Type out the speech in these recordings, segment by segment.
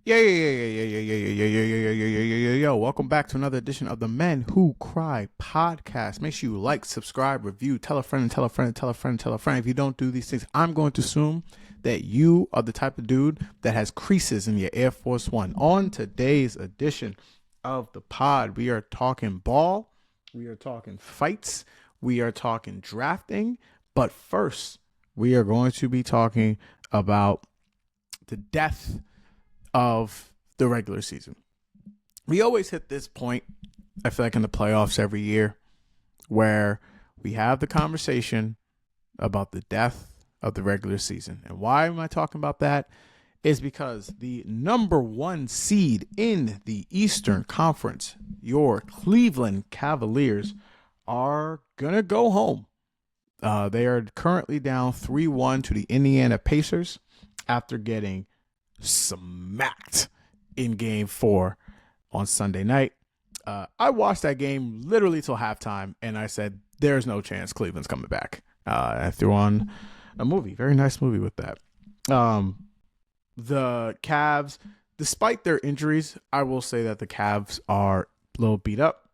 Yo. Welcome back to another edition of the Men Who Cry podcast. Make sure you like, subscribe, review, tell a friend, and tell a friend, and tell a friend, and tell a friend. If you don't do these things, I'm going to assume that you are the type of dude that has creases in your Air Force One. On today's edition of the pod, we are talking ball, we are talking fights, we are talking drafting. But first, we are going to be talking about the death of the regular season. We always hit this point, I feel like, in the playoffs every year, where we have the conversation about the death of the regular season. And why am I talking about that? Is because the number one seed in the Eastern Conference, your Cleveland Cavaliers, are going to go home. They are currently down 3-1 to the Indiana Pacers after getting smacked in game 4 on Sunday night. I watched that game literally till halftime, and I said, there's no chance Cleveland's coming back. I threw on a movie, very nice movie with that. The Cavs, despite their injuries, I will say that the Cavs are a little beat up,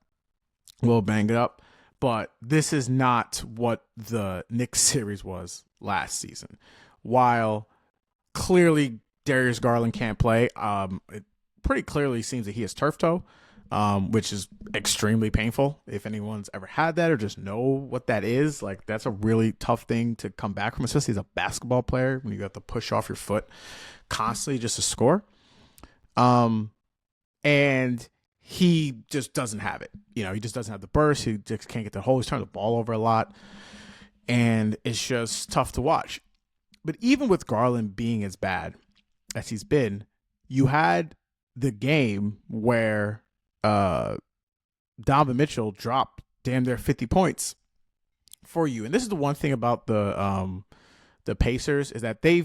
a little banged up, but this is not what the Knicks series was last season. While clearly Darius Garland can't play, it pretty clearly seems that he has turf toe, which is extremely painful. If anyone's ever had that or just know what that is, like, that's a really tough thing to come back from, especially as a basketball player when you have to push off your foot constantly just to score. And he just doesn't have it. He just doesn't have the burst. He just can't get the hole. He's turning the ball over a lot, and it's just tough to watch. But even with Garland being as bad as he's been, you had the game where Donovan Mitchell dropped damn near 50 points for you. And this is the one thing about the Pacers, is that they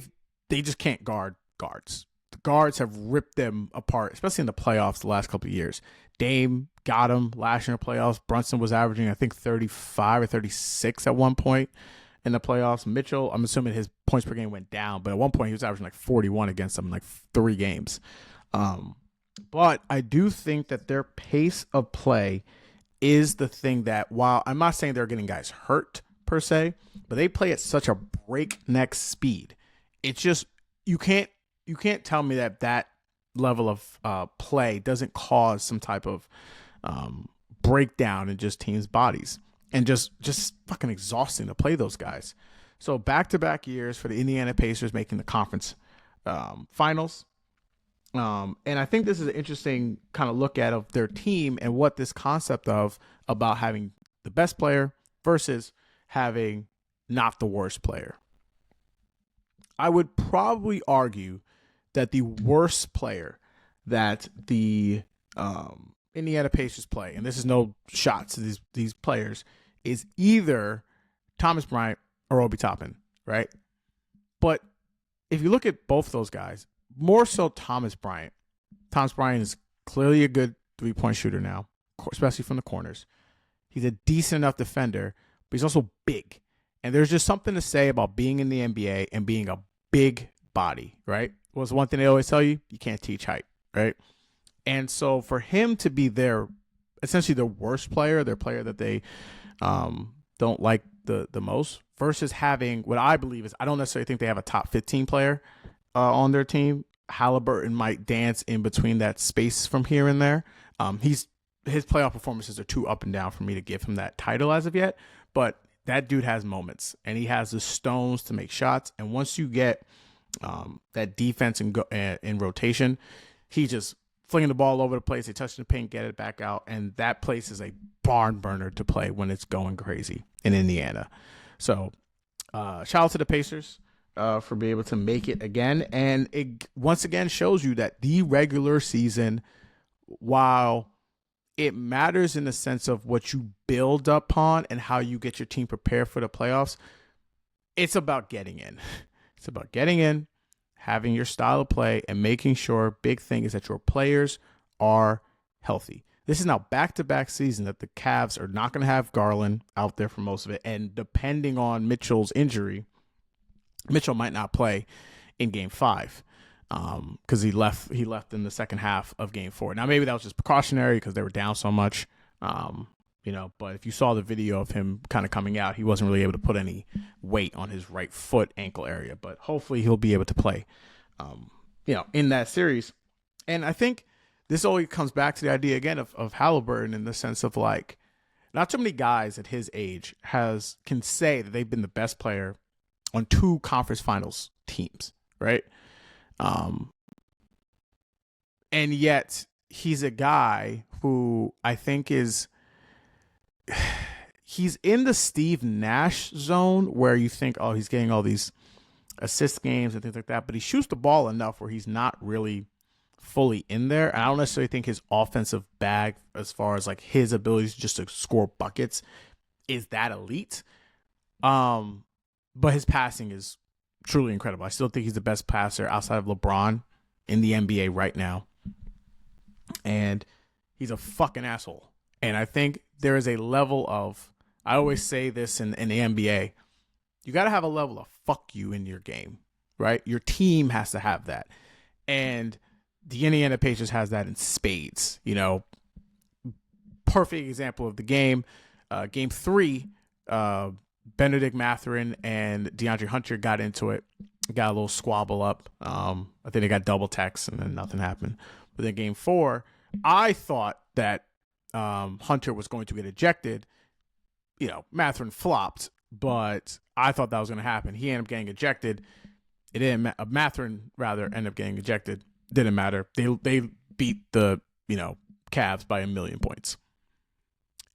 just can't guard guards. The guards have ripped them apart, especially in the playoffs the last couple of years. Dame got him last year in the playoffs. Brunson was averaging, I think, 35 or 36 at one point in the playoffs. Mitchell, I'm assuming his points per game went down, but at one point he was averaging like 41 against them in like 3 games. But I do think that their pace of play is the thing that, while I'm not saying they're getting guys hurt per se, but they play at such a breakneck speed. It's just, you can't tell me that level of play doesn't cause some type of breakdown in just teams' bodies, and just fucking exhausting to play those guys. So back-to-back years for the Indiana Pacers making the conference finals. And I think this is an interesting kind of look at of their team and what this concept of about having the best player versus having not the worst player. I would probably argue that the worst player that the Indiana Pacers play, and this is no shots to these players, is either Thomas Bryant or Obi Toppin, right? But if you look at both those guys, more so Thomas Bryant. Thomas Bryant is clearly a good 3-point shooter now, especially from the corners. He's a decent enough defender, but he's also big. And there's just something to say about being in the NBA and being a big body, right? What's one thing they always tell you? You can't teach height, right? And so for him to be essentially their worst player, their player that they don't like the most, versus having what I believe is, I don't necessarily think they have a top 15 player on their team. Halliburton might dance in between that space from here and there. His playoff performances are too up and down for me to give him that title as of yet, but that dude has moments, and he has the stones to make shots. And once you get that defense in rotation, he just flinging the ball over the place. They touch the paint, get it back out, and that place is a barn burner to play when it's going crazy in Indiana. So shout out to the Pacers for being able to make it again. And it once again shows you that the regular season, while it matters in the sense of what you build upon and how you get your team prepared for the playoffs, it's about getting in. It's about getting in, having your style of play, and making sure, big thing is that your players are healthy. This is now back-to-back season that the Cavs are not going to have Garland out there for most of it. And depending on Mitchell's injury, Mitchell might not play in game 5. because he left in the second half of Game 4. Now maybe that was just precautionary because they were down so much, but if you saw the video of him kind of coming out, he wasn't really able to put any weight on his right foot ankle area. But hopefully he'll be able to play, in that series. And I think this always comes back to the idea again of Halliburton, in the sense of like, not too many guys at his age can say that they've been the best player on 2 conference finals teams, right? And yet he's a guy who I think he's in the Steve Nash zone, where you think, oh, he's getting all these assist games and things like that, but he shoots the ball enough where he's not really fully in there. And I don't necessarily think his offensive bag, as far as like his abilities just to score buckets, is that elite. But his passing is truly incredible. I still think he's the best passer outside of LeBron in the NBA right now. And he's a fucking asshole. And I think there is a level of, I always say this in the NBA, you got to have a level of fuck you in your game, right? Your team has to have that. And the Indiana Pacers has that in spades. Perfect example of the game. Game 3, Benedict Mathurin and DeAndre Hunter got into it, got a little squabble up. I think they got double text and then nothing happened. But then Game 4, I thought that Hunter was going to get ejected. Mathurin flopped, but I thought that was going to happen. He ended up getting ejected. It didn't. Mathurin rather ended up getting ejected. Didn't matter. They beat the Cavs by 1,000,000 points,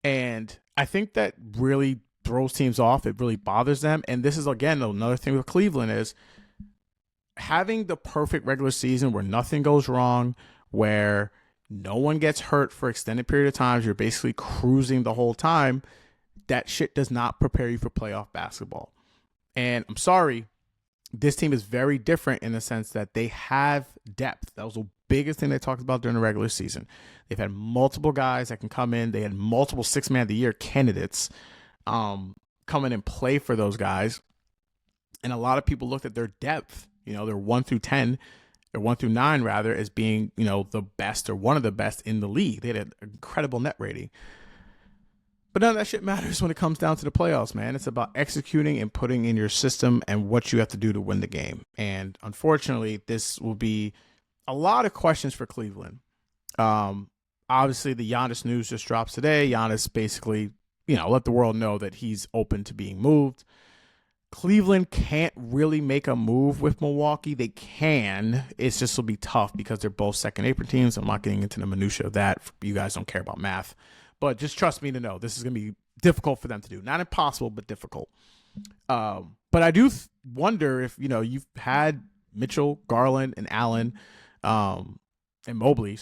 and I think that really throws teams off. It really bothers them. And this is again another thing with Cleveland, is having the perfect regular season where nothing goes wrong, where no one gets hurt for extended period of times. You're basically cruising the whole time. That shit does not prepare you for playoff basketball. And I'm sorry, this team is very different in the sense that they have depth. That was the biggest thing they talked about during the regular season. They've had multiple guys that can come in. They had multiple 6-man of the year candidates come in and play for those guys. And a lot of people looked at their depth, their 1 through 10, or 1 through 9 rather, as being, the best or one of the best in the league. They had an incredible net rating. But none of that shit matters when it comes down to the playoffs, man. It's about executing and putting in your system and what you have to do to win the game. And unfortunately, this will be a lot of questions for Cleveland. Obviously, the Giannis news just drops today. Giannis basically, let the world know that he's open to being moved. Cleveland can't really make a move with Milwaukee. They can. It's just will be tough because they're both second apron teams. I'm not getting into the minutia of that. You guys don't care about math. But just trust me to know this is going to be difficult for them to do. Not impossible, but difficult. But I do wonder if, you've had Mitchell, Garland, and Allen, and Mobley,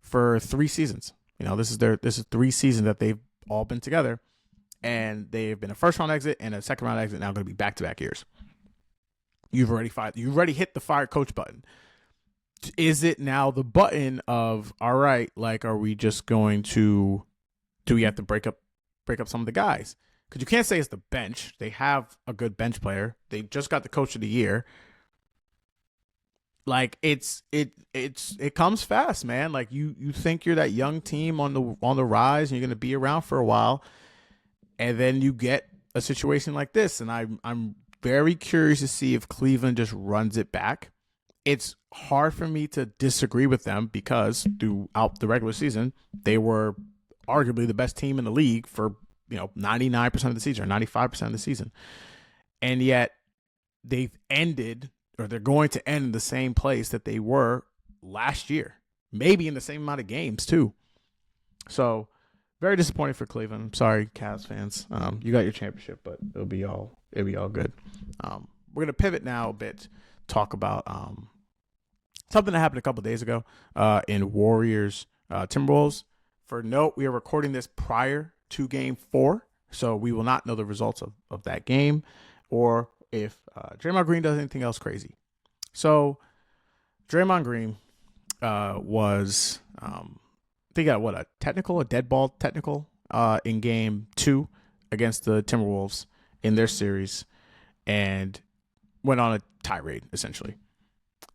for 3 seasons. This is 3 seasons that they've all been together. And they've been a first-round exit and a second-round exit, now going to be back-to-back years. You've already hit the fire coach button. Is it now the button of, all right, like, are we just going to... Do we have to break up some of the guys? Because you can't say it's the bench. They have a good bench player. They just got the coach of the year. Like it comes fast, man. Like you think you're that young team on the rise and you're gonna be around for a while, and then you get a situation like this. And I'm very curious to see if Cleveland just runs it back. It's hard for me to disagree with them because throughout the regular season they were arguably the best team in the league for 99% of the season or 95% of the season, and yet they've ended, or they're going to end in the same place that they were last year, maybe in the same amount of games too. So very disappointing for Cleveland. I'm sorry, Cavs fans. You got your championship, but it'll be all good. We're gonna pivot now a bit, talk about something that happened a couple of days ago in Warriors Timberwolves. For note, we are recording this prior to Game 4, so we will not know the results of that game or if Draymond Green does anything else crazy. So Draymond Green was, they got a dead ball technical in Game 2 against the Timberwolves in their series, and went on a tirade essentially.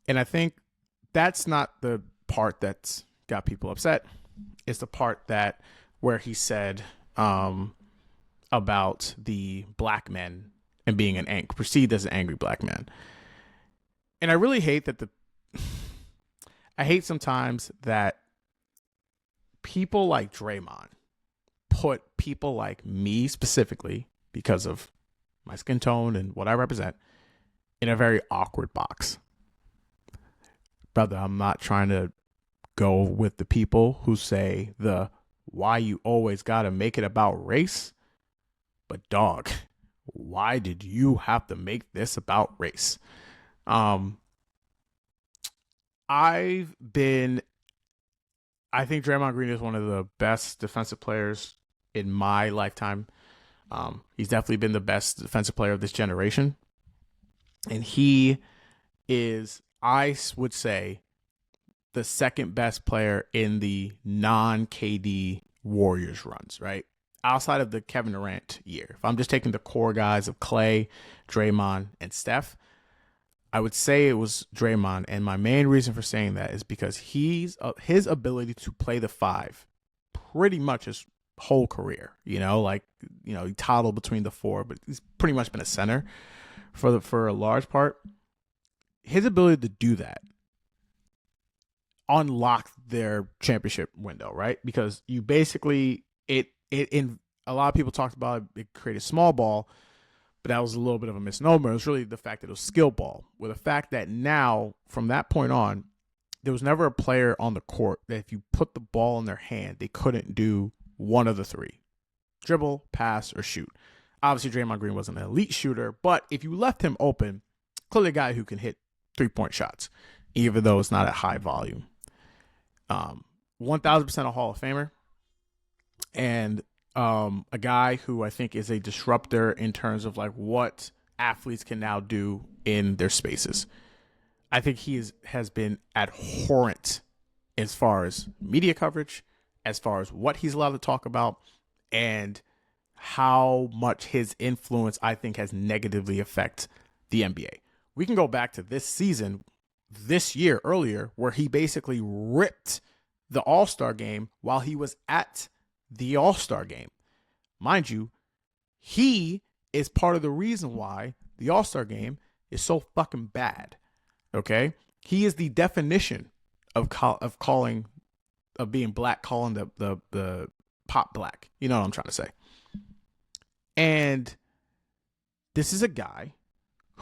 And I think that's not the part that's got people upset. It's the part that where he said about the black men and being perceived as an angry black man. And I really hate that I hate sometimes that people like Draymond put people like me specifically, because of my skin tone and what I represent, in a very awkward box. Brother, I'm not trying to go with the people who say why you always got to make it about race. But dog, why did you have to make this about race? I think Draymond Green is one of the best defensive players in my lifetime. He's definitely been the best defensive player of this generation. And he is, I would say, the second best player in the non-KD Warriors runs, right? Outside of the Kevin Durant year. If I'm just taking the core guys of Clay, Draymond, and Steph, I would say it was Draymond. And my main reason for saying that is because his ability to play the five pretty much his whole career, he toddled between the four, but he's pretty much been a center for a large part. His ability to do that unlocked their championship window, right? Because you basically, it in a lot of people talked about it created small ball, but that was a little bit of a misnomer. It was really the fact that it was skill ball, with the fact that now, from that point on, there was never a player on the court that if you put the ball in their hand, they couldn't do one of the three: dribble, pass, or shoot. Obviously, Draymond Green wasn't an elite shooter, but if you left him open, clearly a guy who can hit 3-point shots, even though it's not at high volume. 1,000% a Hall of Famer, and a guy who I think is a disruptor in terms of like what athletes can now do in their spaces. I think he has been abhorrent as far as media coverage, as far as what he's allowed to talk about, and how much his influence, I think, has negatively affected the NBA. We can go back to this year earlier, where he basically ripped the All-Star game while he was at the All-Star game. Mind you, he is part of the reason why the All-Star game is so fucking bad. Okay? He is the definition of being black, calling the pop black. You know what I'm trying to say. And this is a guy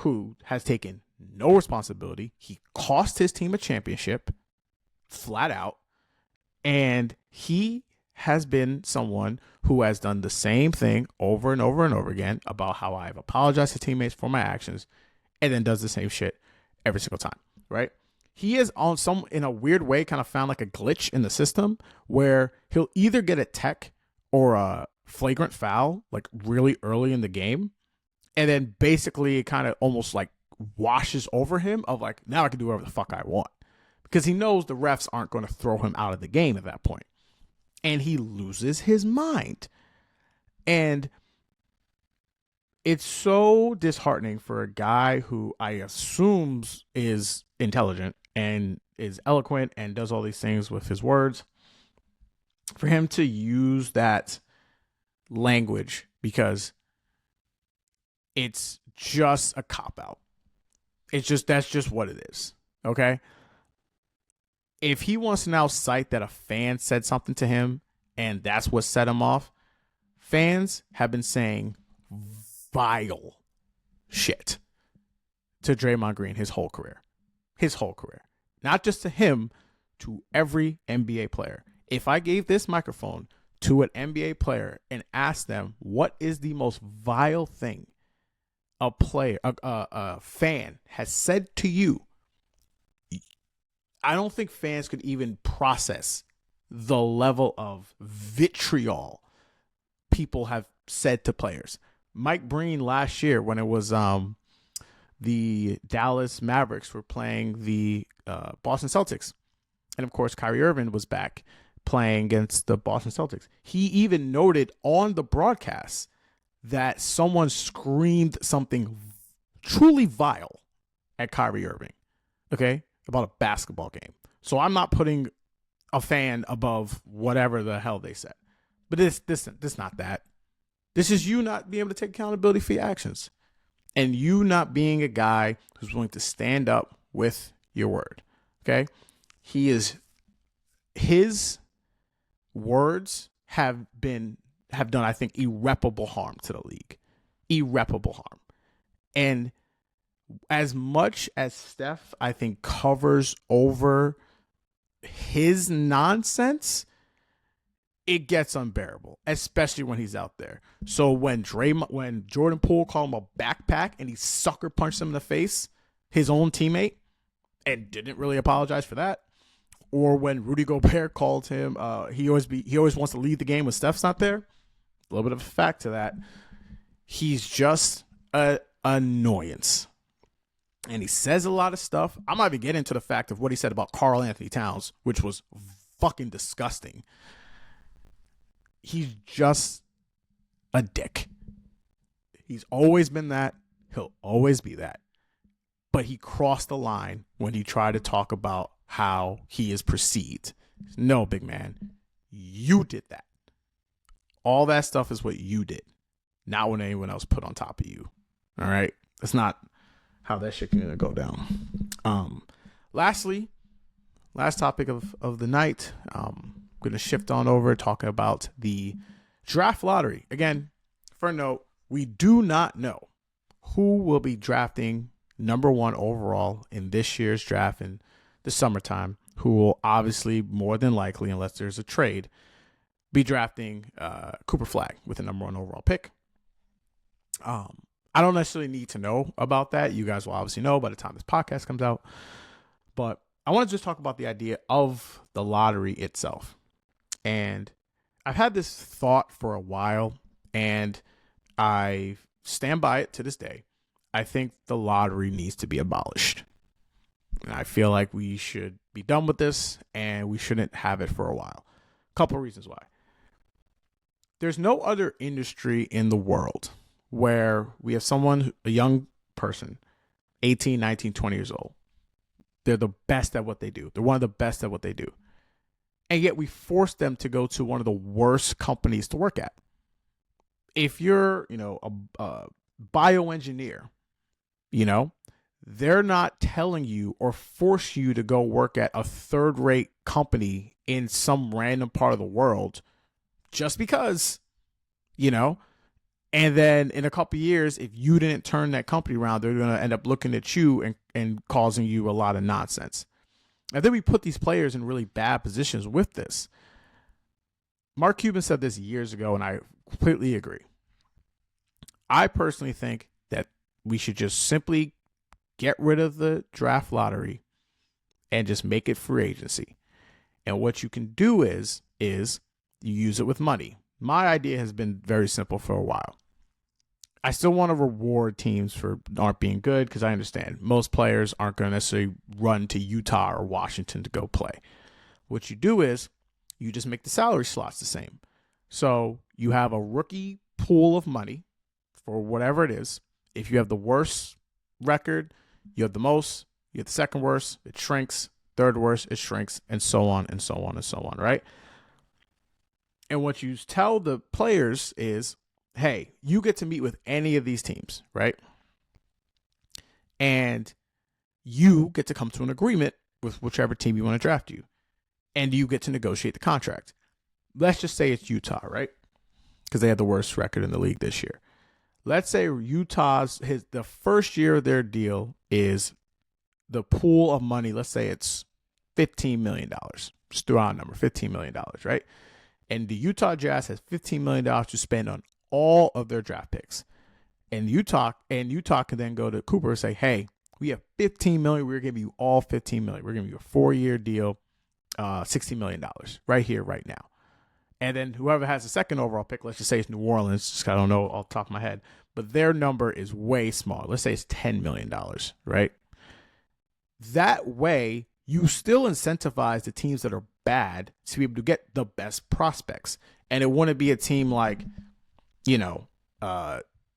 who has taken no responsibility. He cost his team a championship flat out. And he has been someone who has done the same thing over and over and over again about how I've apologized to teammates for my actions, and then does the same shit every single time, right? He is in a weird way kind of found like a glitch in the system where he'll either get a tech or a flagrant foul like really early in the game, and then basically it kind of almost like washes over him of like, now I can do whatever the fuck I want, because he knows the refs aren't going to throw him out of the game at that point. And he loses his mind. And it's so disheartening for a guy who I assume is intelligent and is eloquent and does all these things with his words, for him to use that language, because it's just a cop-out. That's just what it is. Okay? If he wants to now cite that a fan said something to him and that's what set him off, fans have been saying vile shit to Draymond Green his whole career. Not just to him, to every NBA player. If I gave this microphone to an NBA player and asked them what is the most vile thing a fan has said to you, I don't think fans could even process the level of vitriol people have said to players. Mike Breen last year, when it was the Dallas Mavericks were playing the Boston Celtics, and of course Kyrie Irving was back playing against the Boston Celtics, he even noted on the broadcast that someone screamed something truly vile at Kyrie Irving. Okay? about a basketball game. So I'm not putting a fan above whatever the hell they said. But this not that. This is you not being able to take accountability for your actions. And you not being a guy who's willing to stand up with your word. Okay? His words have done, I think, irreparable harm to the league. Irreparable harm. And as much as Steph, I think, covers over his nonsense, it gets unbearable, especially when he's out there. So when Jordan Poole called him a backpack and he sucker punched him in the face, his own teammate, and didn't really apologize for that, or when Rudy Gobert called him, he always wants to lead the game when Steph's not there. A little bit of a fact to that. He's just an annoyance. And he says a lot of stuff. I'm not even getting into the fact of what he said about Karl Anthony Towns, which was fucking disgusting. He's just a dick. He's always been that. He'll always be that. But he crossed the line when he tried to talk about how he is perceived. No, big man, you did that. All that stuff is what you did, not what anyone else put on top of you. All right? That's not how that shit can go down. Lastly, last topic of the night, I'm going to shift on over talking about the draft lottery. Again, for a note, we do not know who will be drafting number 1 overall in this year's draft in the summertime, who will obviously, more than likely, unless there's a trade, be drafting Cooper Flagg with the number 1 overall pick. I don't necessarily need to know about that. You guys will obviously know by the time this podcast comes out. But I want to just talk about the idea of the lottery itself. And I've had this thought for a while, and I stand by it to this day. I think the lottery needs to be abolished. And I feel like we should be done with this, and we shouldn't have it for a while. Couple of reasons why. There's no other industry in the world where we have a young person, 18, 19, 20 years old. They're the best at what they do. They're one of the best at what they do. And yet we force them to go to one of the worst companies to work at. If you're, a bioengineer, they're not telling you or force you to go work at a third-rate company in some random part of the world just because, and then in a couple of years, if you didn't turn that company around, they're going to end up looking at you and causing you a lot of nonsense. And then we put these players in really bad positions with this. Mark Cuban said this years ago, and I completely agree. I personally think that we should just simply get rid of the draft lottery and just make it free agency. And what you can do is you use it with money. My idea has been very simple for a while. I still want to reward teams for aren't being good because I understand most players aren't going to necessarily run to Utah or Washington to go play. What you do is you just make the salary slots the same. So you have a rookie pool of money for whatever it is. If you have the worst record, you have the most. You have the second worst, it shrinks. Third worst, it shrinks, and so on and so on and so on, right? And what you tell the players is, hey, you get to meet with any of these teams, right? And you get to come to an agreement with whichever team you want to draft you. And you get to negotiate the contract. Let's just say it's Utah, right? Because they had the worst record in the league this year. Let's say the first year of their deal is the pool of money. Let's say it's $15 million. Just throw out a number, $15 million, right? And the Utah Jazz has $15 million to spend on all of their draft picks. And Utah can then go to Cooper and say, hey, we have $15 million. We're giving you all $15 million. We're giving you a 4-year deal, $60 million right here, right now. And then whoever has the second overall pick, let's just say it's New Orleans, just I don't know off the top of my head, but their number is way smaller. Let's say it's $10 million, right? That way, you still incentivize the teams that are bad to be able to get the best prospects. And it wouldn't be a team like,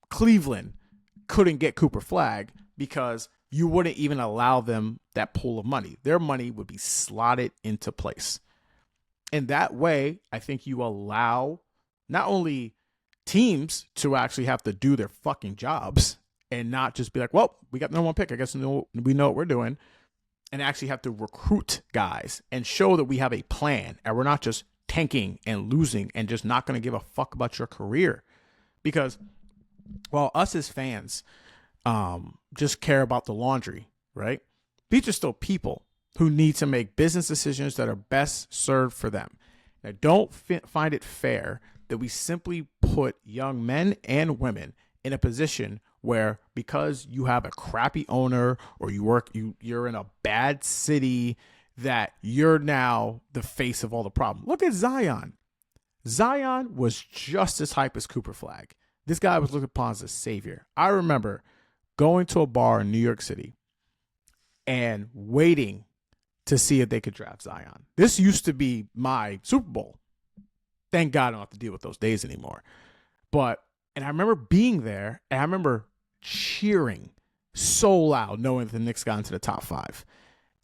Cleveland couldn't get Cooper Flagg because you wouldn't even allow them that pool of money. Their money would be slotted into place. And that way, I think you allow not only teams to actually have to do their fucking jobs and not just be like, well, we got no one pick. I guess we know what we're doing. And actually have to recruit guys and show that we have a plan and we're not just tanking and losing and just not going to give a fuck about your career. Because while us as fans just care about the laundry, right? These are still people who need to make business decisions that are best served for them. I don't find it fair that we simply put young men and women in a position where, because you have a crappy owner or you're in a bad city, that you're now the face of all the problem. Look at Zion. Zion was just as hype as Cooper Flag. This guy was looked upon as a savior. I remember going to a bar in New York City and waiting to see if they could draft Zion. This used to be my Super Bowl. Thank God I don't have to deal with those days anymore. And I remember being there, and I remember cheering so loud knowing that the Knicks got into the top 5.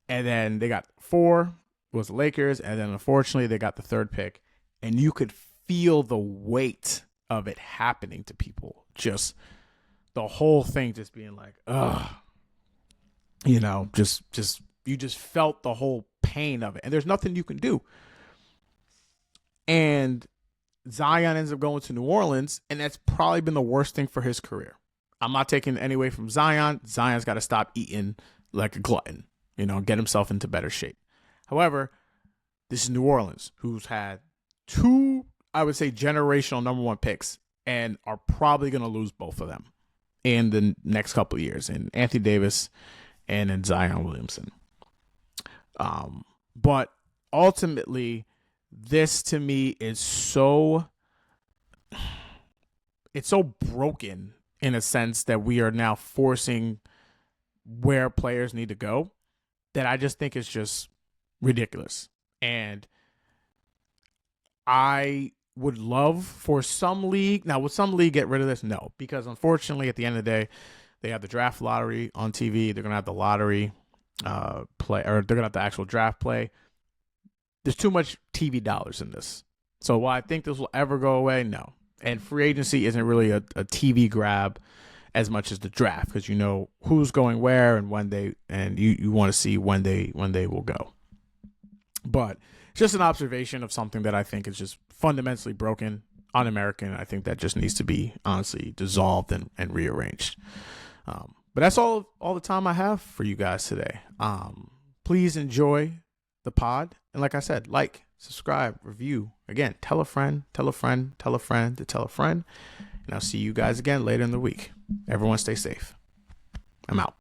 And then they got 4, was the Lakers, and then unfortunately they got the 3rd pick. And you could feel the weight of it happening to people. Just the whole thing just being like, ugh. You know, you just felt the whole pain of it. And there's nothing you can do. And Zion ends up going to New Orleans, and that's probably been the worst thing for his career. I'm not taking any away from Zion. Zion's got to stop eating like a glutton, get himself into better shape. However, this is New Orleans, who's had 2, I would say, generational number 1 picks and are probably going to lose both of them in the next couple of years, in Anthony Davis and in Zion Williamson. But ultimately, this to me is it's so broken in a sense that we are now forcing where players need to go, that I just think it's just ridiculous. And I would love for some league. Now, would some league get rid of this? No, because unfortunately, at the end of the day, they have the draft lottery on TV. They're going to have the lottery play, or they're going to have the actual draft play. There's too much TV dollars in this. So while I think this will ever go away, no. And free agency isn't really a TV grab as much as the draft, because you know who's going where and when you want to see when they will go. But it's just an observation of something that I think is just fundamentally broken, un-American. I think that just needs to be honestly dissolved and rearranged. But that's all the time I have for you guys today. Please enjoy the pod. And like I said, like, subscribe, review. Again, tell a friend, tell a friend, tell a friend to tell a friend. And I'll see you guys again later in the week. Everyone stay safe. I'm out.